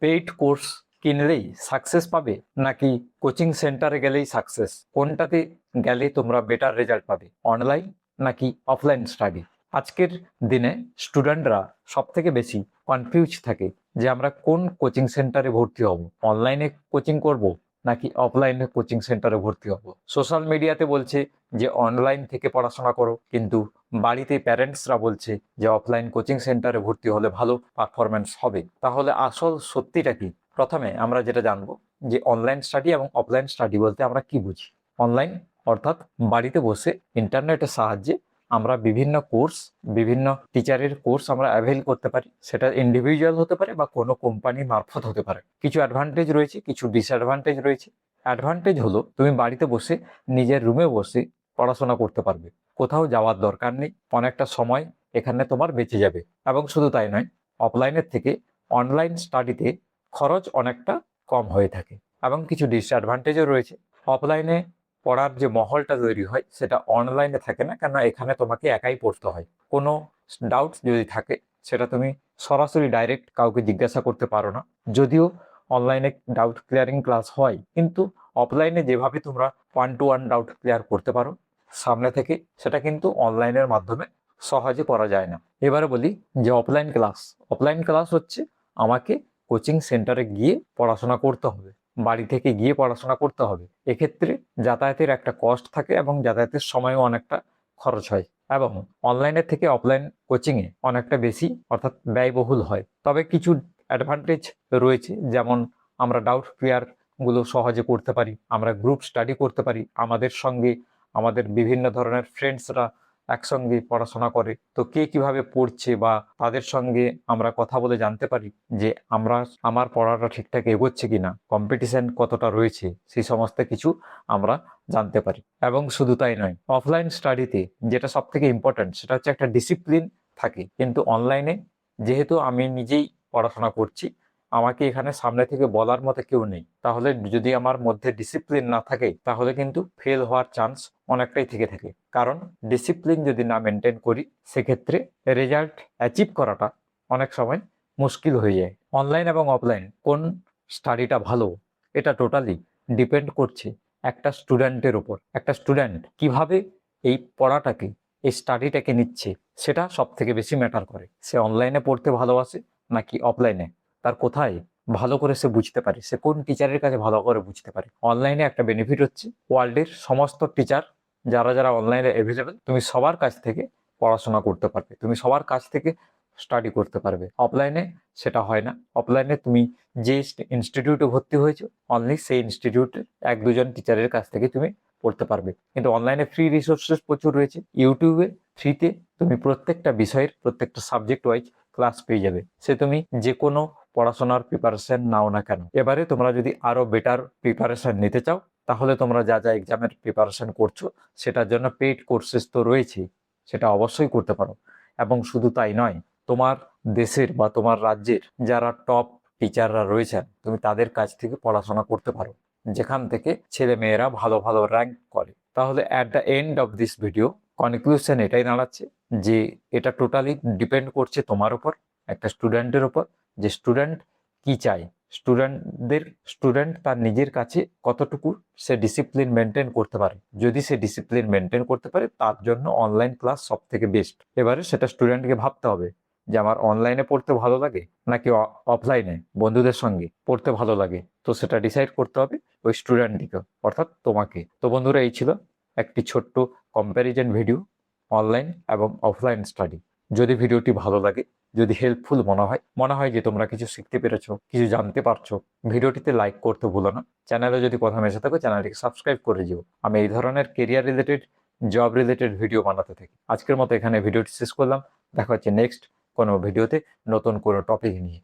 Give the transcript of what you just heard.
Paid course কিনলেই success পাবে নাকি কোচিং সেন্টারে গেলেই সাকসেস? কোনটাতে গেলে তোমরা বেটার রেজাল্ট পাবে, অনলাইন নাকি অফলাইন স্টাডি? আজকের দিনে স্টুডেন্টরা সব থেকে বেশি কনফিউজ থাকে যে আমরা কোন কোচিং সেন্টারে ভর্তি হব, অনলাইনে কোচিং করব নাকি অফলাইনে কোচিং সেন্টারে ভর্তি হব। সোশ্যাল মিডিয়াতে বলছে যে অনলাইন থেকে পড়াশোনা করো, কিন্তু বাড়িতে প্যারেন্টসরা বলছে যে অফলাইন কোচিং সেন্টারে ভর্তি হলে ভালো পারফরমেন্স হবে। তাহলে আসল সত্যিটা কি? প্রথমে আমরা যেটা জানবো যে অনলাইন স্টাডি এবং অফলাইন স্টাডি বলতে আমরা কি বুঝি। অনলাইন অর্থাৎ বাড়িতে বসে ইন্টারনেটের সাহায্যে আমরা বিভিন্ন কোর্স, বিভিন্ন টিচারের কোর্স আমরা অ্যাভেল করতে পারি। সেটা ইন্ডিভিজুয়াল হতে পারে বা কোনো কোম্পানি মারফত হতে পারে। কিছু অ্যাডভান্টেজ রয়েছে, কিছু ডিসঅ্যাডভান্টেজ রয়েছে। অ্যাডভান্টেজ হলো তুমি বাড়িতে বসে নিজের রুমে বসে পড়াশোনা করতে পারবে, কোথাও যাওয়ার দরকার নেই, অনেকটা সময় এখানে তোমার বেঁচে যাবে। এবং শুধু তাই নয়, অফলাইনের থেকে অনলাইন স্টাডিতে খরচ অনেকটা কম হয়ে থাকে। এবং কিছু ডিসঅ্যাডভান্টেজও রয়েছে। অফলাইনে পড়ার যে মহলটা তৈরি হয় সেটা অনলাইনে থাকে না, কেননা এখানে তোমাকে একাই পড়তে হয়। কোনো ডাউটস যদি থাকে সেটা তুমি সরাসরি ডাইরেক্ট কাউকে জিজ্ঞাসা করতে পারো না। যদিও অনলাইনে ডাউট ক্লিয়ারিং ক্লাস হয়, কিন্তু অফলাইনে যেভাবে তোমরা 1-to-1 ডাউট ক্লিয়ার করতে পারো সামনে থেকে, সেটা কিন্তু অনলাইনের মাধ্যমে সহজে করা যায় না। এবারে বলি যে অফলাইন ক্লাস হচ্ছে আমাকে কোচিং সেন্টারে গিয়ে পড়াশোনা করতে হবে, বাড়ি থেকে গিয়ে পড়াশোনা করতে হবে। এক্ষেত্রে যাতায়াতের একটা কস্ট থাকে এবং যাতায়াতের সময়ও অনেকটা খরচ হয়, এবং অনলাইনের থেকে অফলাইন কোচিংয়ে অনেকটা বেশি অর্থাৎ ব্যয়বহুল হয়। তবে কিছু অ্যাডভান্টেজ রয়েছে, যেমন আমরা ডাউট ক্লিয়ার গুলো সহজে করতে পারি, আমরা গ্রুপ স্টাডি করতে পারি, আমাদের সঙ্গে আমাদের বিভিন্ন ধরনের ফ্রেন্ডসরা একসঙ্গে পড়াশোনা করে, তো কে কিভাবে পড়ছে বা তাদের সঙ্গে আমরা কথা বলে জানতে পারি যে আমার পড়াটা ঠিকঠাক এগোচ্ছে কিনা, কম্পিটিশন কতটা রয়েছে, সেই সমস্ত কিছু আমরা জানতে পারি। এবং শুধু তাই নয়, অফলাইন স্টাডিতে যেটা সব থেকে ইম্পর্টেন্ট সেটা হচ্ছে একটা ডিসিপ্লিন থাকে। কিন্তু অনলাইনে যেহেতু আমি নিজেই পড়াশোনা করছি, আমাকে এখানে সামনে থেকে বলার মতো কেউ নেই, তাহলে যদি আমার মধ্যে ডিসিপ্লিন না থাকে তাহলে কিন্তু ফেল হওয়ার চান্স অনেকটাই থেকে থাকে। কারণ ডিসিপ্লিন যদি না মেনটেন করি সেক্ষেত্রে রেজাল্ট অ্যাচিভ করাটা অনেক সময় মুশকিল হয়ে যায়। অনলাইন এবং অফলাইন কোন স্টাডিটা ভালো, এটা টোটালি ডিপেন্ড করছে একটা স্টুডেন্টের উপর। একটা স্টুডেন্ট কিভাবে এই পড়াটাকে, এই স্টাডিটাকে নিচ্ছে, সেটা সব থেকে বেশি ম্যাটার করে। সে অনলাইনে পড়তে ভালোবাসে নাকি অফলাইনে, তার কোথায় ভালো করে সে বুঝতে পারে, সে কোন টিচারের কাছে ভালো করে বুঝতে পারে। অনলাইনে একটা বেনিফিট হচ্ছে ওয়ার্ল্ডের সমস্ত টিচার যারা যারা অনলাইনে অ্যাভেলেবেল, তুমি সবার কাছ থেকে পড়াশোনা করতে পারবে, তুমি সবার কাছ থেকে স্টাডি করতে পারবে। অফলাইনে সেটা হয় না। অফলাইনে তুমি যে ইনস্টিটিউটে ভর্তি হয়েছো, অনলি সেই ইনস্টিটিউটের 1-2 জন টিচারের কাছ থেকে তুমি পড়তে পারবে। কিন্তু অনলাইনে ফ্রি রিসোর্সেস প্রচুর রয়েছে। ইউটিউবে ফ্রিতে তুমি প্রত্যেকটা বিষয়ের প্রত্যেকটা সাবজেক্ট ওয়াইজ ক্লাস পেয়ে যাবে, সে তুমি যে কোনো পড়াশোনার প্রিপারেশন নাও না কেন। এবারে তোমরা যদি আরো বেটার প্রিপারেশন নিতে চাও, তাহলে তোমরা যা যা এক্সামের প্রিপারেশন করছো সেটার জন্য পেইড কোর্সেস তো রয়েছেই, সেটা অবশ্যই করতে পারো। এবং শুধু তাই নয়, তোমার দেশের বা তোমার রাজ্যের যারা টপ টিচাররা রয়েছেন, তুমি তাদের কাছ থেকে পড়াশোনা করতে পারো, যেখান থেকে ছেলে মেয়েরা ভালো ভালো র্যাঙ্ক করে। তাহলে at the end of this video conclusion এটাই দাঁড়াচ্ছে যে এটা টোটালি ডিপেন্ড করছে তোমার উপর, একটা স্টুডেন্টের উপর, যে স্টুডেন্ট কি চায়। স্টুডেন্ট তার নিজের কাছে কতটুকু সে ডিসিপ্লিন মেনটেন করতে পারে। যদি সে ডিসিপ্লিন মেনটেন করতে পারে, তার জন্য অনলাইন ক্লাস সব থেকে বেস্ট। এবারে সেটা স্টুডেন্টকে ভাবতে হবে যে আমার অনলাইনে পড়তে ভালো লাগে নাকি অফলাইনে বন্ধুদের সঙ্গে পড়তে ভালো লাগে। তো সেটা ডিসাইড করতে হবে ওই স্টুডেন্টটিকে, অর্থাৎ তোমাকে। তো বন্ধুরা, এই ছিল একটি ছোট্ট কম্প্যারিজন ভিডিও অনলাইন এবং অফলাইন স্টাডি। যদি ভিডিওটি ভালো লাগে, যদি হেল্পফুল মনে হয় যে তোমরা কিছু শিখতে পেরেছো, কিছু জানতে পারছো, ভিডিওটিতে লাইক করতে ভুলো না। চ্যানেলে যদি প্রথম এসে থাকো, চ্যানেলটিকে সাবস্ক্রাইব করে দিও। আমি এই ধরনের career related, job related video বানাতে থাকি। আজকের মতো এখানে ভিডিওটি শেষ করলাম। দেখা হচ্ছে নেক্সট কোনো ভিডিওতে নতুন কোনো টপিক নিয়ে।